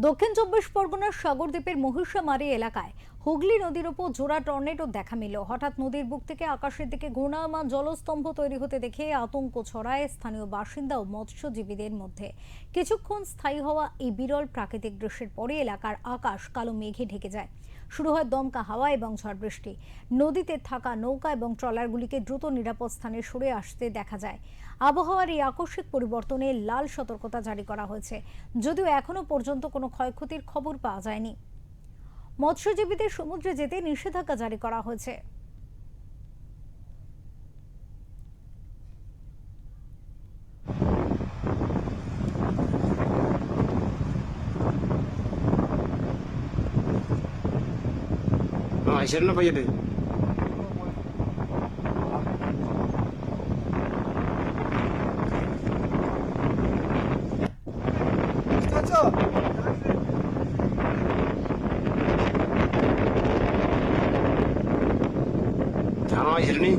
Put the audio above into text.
দক্ষিণ চব্বিশ পরগনার সাগরদ্বীপের মহিষামারী এলাকায় হুগলি নদীর ওপর জোড়া টর্নেডো দেখা মিলল। হঠাৎ নদীর বুক থেকে আকাশের দিকে ঘূর্ণায়মান জলস্তম্ভ তৈরি হতে দেখে আতঙ্ক ছড়ায় স্থানীয় বাসিন্দা ও মৎস্যজীবীদের মধ্যে। কিছুক্ষণ স্থায়ী হওয়া এই বিরল প্রাকৃতিক দৃশ্যের পরে এলাকার আকাশ কালো মেঘে ঢেকে যায়। শুরু হয় দমকা হাওয়া এবং ঝড় বৃষ্টি। নদীতে থাকা নৌকা এবং ট্রলারগুলিকে দ্রুত নিরাপদ স্থানে সরে আসতে দেখা যায়। আবহাওয়ার এই আকস্মিক পরিবর্তনে লাল সতর্কতা জারি করা হয়েছে, যদিও এখনো পর্যন্ত কোনো ক্ষয়ক্ষতির খবর পাওয়া যায়নি। মৎস্যজীবীদের সমুদ্রে যেতে নিষেধাজ্ঞা জারি করা হয়েছে। Ayer no vaya. Tamam, ayer ni.